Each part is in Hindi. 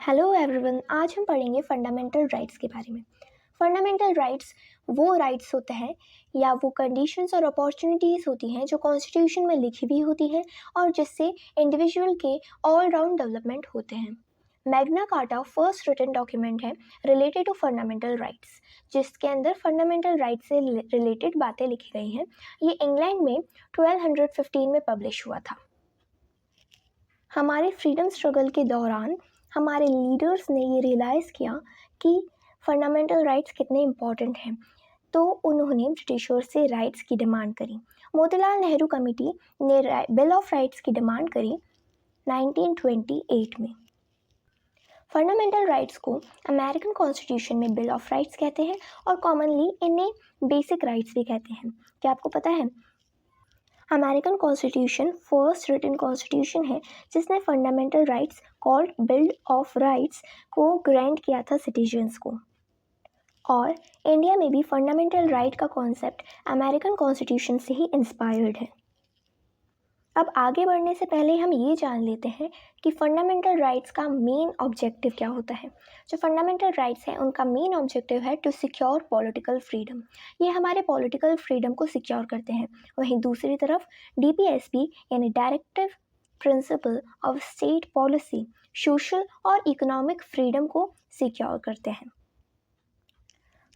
हेलो एवरीवन, आज हम पढ़ेंगे फंडामेंटल राइट्स के बारे में। फंडामेंटल राइट्स वो राइट्स होते हैं या वो कंडीशंस और अपॉर्चुनिटीज़ होती हैं जो कॉन्स्टिट्यूशन में लिखी हुई होती हैं और जिससे इंडिविजुअल के ऑल राउंड डेवलपमेंट होते हैं। Magna Carta first written document है रिलेटेड टू फंडामेंटल राइट्स, जिसके अंदर फंडामेंटल राइट्स से रिलेटेड बातें लिखी गई हैं। ये इंग्लैंड में 1215 में पब्लिश हुआ था। हमारे फ्रीडम स्ट्रगल के दौरान हमारे लीडर्स ने ये रियलाइज़ किया कि फंडामेंटल राइट्स कितने इम्पॉर्टेंट हैं, तो उन्होंने ब्रिटिशर्स से राइट्स की डिमांड करी। मोतीलाल नेहरू कमेटी ने बिल ऑफ राइट्स की डिमांड करी 1928 में। फंडामेंटल राइट्स को अमेरिकन कॉन्स्टिट्यूशन में बिल ऑफ राइट्स कहते हैं और कॉमनली इन्हें बेसिक राइट्स भी कहते हैं। क्या आपको पता है, American constitution first written constitution है जिसने fundamental rights called bill of rights को ग्रांट किया था सिटीजन्स को। और इंडिया में भी फंडामेंटल राइट का कॉन्सेप्ट अमेरिकन कॉन्स्टिट्यूशन से ही इंस्पायर्ड है। अब आगे बढ़ने से पहले हम ये जान लेते हैं कि फंडामेंटल राइट्स का मेन ऑब्जेक्टिव क्या होता है। जो फंडामेंटल राइट्स हैं उनका मेन ऑब्जेक्टिव है टू सिक्योर पॉलिटिकल फ्रीडम। ये हमारे पॉलिटिकल फ्रीडम को सिक्योर करते हैं। वहीं दूसरी तरफ DPSP यानी directive principle of state policy social और इकोनॉमिक फ्रीडम को सिक्योर करते हैं।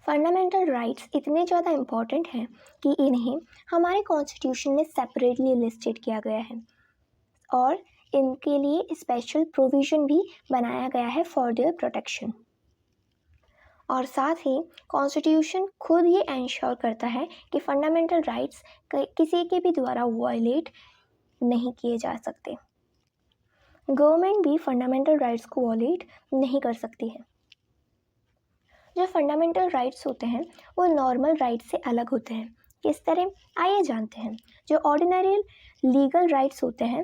फंडामेंटल राइट्स इतने ज़्यादा इम्पॉर्टेंट हैं कि इन्हें हमारे कॉन्स्टिट्यूशन में सेपरेटली लिस्टेड किया गया है और इनके लिए स्पेशल प्रोविज़न भी बनाया गया है फॉर देयर प्रोटेक्शन। और साथ ही कॉन्स्टिट्यूशन खुद ये इंश्योर करता है कि फंडामेंटल राइट्स किसी के भी द्वारा वायलेट नहीं किए जा सकते। गवर्नमेंट भी फंडामेंटल राइट्स को वायलेट नहीं कर सकती है। जो फंडामेंटल राइट्स होते हैं वो नॉर्मल राइट्स से अलग होते हैं। किस तरह, आइए जानते हैं। जो ऑर्डिनरी लीगल राइट्स होते हैं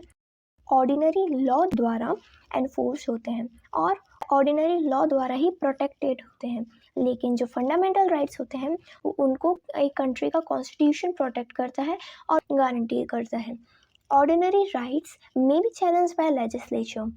ऑर्डिनरी लॉ द्वारा एनफोर्स होते हैं और ऑर्डिनरी लॉ द्वारा ही प्रोटेक्टेड होते हैं। लेकिन जो फंडामेंटल राइट्स होते हैं वो उनको एक कंट्री का कॉन्स्टिट्यूशन प्रोटेक्ट करता है और गारंटी करता है। Ordinary rights may be challenged by legislature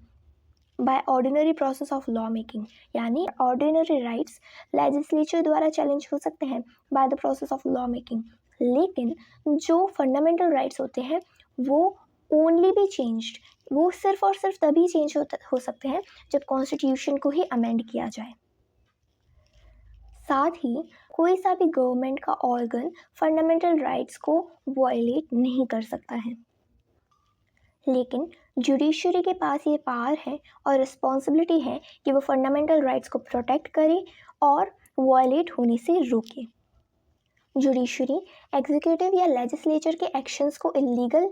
by ordinary process of law making, यानी ऑर्डिनरी राइट्स लेजिस्लेचर द्वारा चैलेंज हो सकते हैं by the process of law making. लेकिन जो फंडामेंटल राइट्स होते हैं वो ओनली बी चेंज्ड, वो सिर्फ और सिर्फ तभी चेंज हो सकते हैं जब कॉन्स्टिट्यूशन को ही अमेंड किया जाए। साथ ही कोई सा भी गवर्नमेंट का ऑर्गन फंडामेंटल राइट्स को वायलेट नहीं कर सकता है। लेकिन जुडिशरी के पास ये पावर है और रिस्पॉन्सिबिलिटी है कि वो फंडामेंटल राइट्स को प्रोटेक्ट करे और वायलेट होने से रोके। जुडिशरी एग्जीक्यूटिव या लेजिस्लेचर के एक्शंस को इलीगल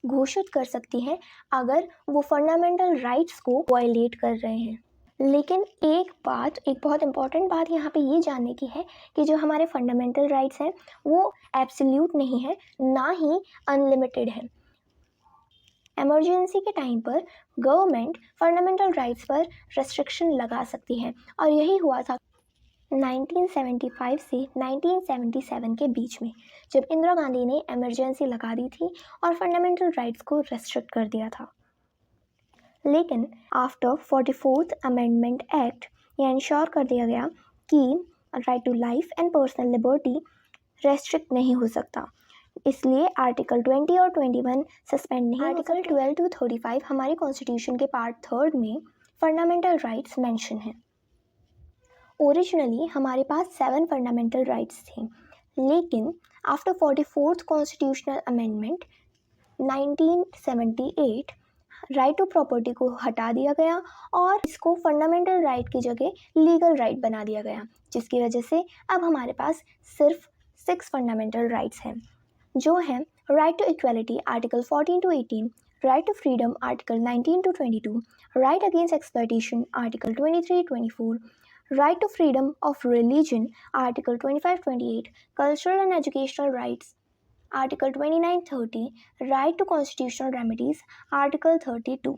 घोषित कर सकती है अगर वो फंडामेंटल राइट्स को वायलेट कर रहे हैं। लेकिन एक बहुत इंपॉर्टेंट बात यहाँ पे ये जानने की है कि जो हमारे फंडामेंटल राइट्स हैं वो एब्सोल्यूट नहीं है, ना ही अनलिमिटेड है। इमरजेंसी के टाइम पर गवर्नमेंट फंडामेंटल राइट्स पर रेस्ट्रिक्शन लगा सकती है और यही हुआ था 1975 से 1977 के बीच में, जब इंदिरा गांधी ने इमरजेंसी लगा दी थी और फंडामेंटल राइट्स को रेस्ट्रिक्ट कर दिया था। लेकिन आफ्टर 44th अमेंडमेंट एक्ट यह इंश्योर कर दिया गया कि right to life and personal liberty restrict नहीं हो सकता, इसलिए आर्टिकल 20 और 21 सस्पेंड नहीं। आर्टिकल 12 to 35 हमारे कॉन्स्टिट्यूशन के पार्ट 3 में फंडामेंटल राइट्स मेंशन है। ओरिजिनली हमारे पास 7 फंडामेंटल राइट्स थे, लेकिन after 44th constitutional amendment 1978 right to property को हटा दिया गया और इसको फंडामेंटल राइट की जगह लीगल राइट बना दिया गया, जिसकी वजह से अब हमारे पास सिर्फ 6 फंडामेंटल राइट्स हैं, जो हैं right to equality article 14 to 18, right to freedom article 19 to 22, right against exploitation article 23-24, right to freedom of religion article 25-28, cultural and educational rights article 29-30, right to constitutional remedies article 32।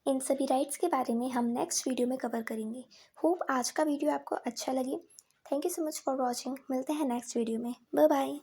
इन सभी राइट्स के बारे में हम नेक्स्ट वीडियो में कवर करेंगे। होप आज का वीडियो आपको अच्छा लगे। Thank you so much for watching. मिलते हैं नेक्स्ट वीडियो में। Bye bye.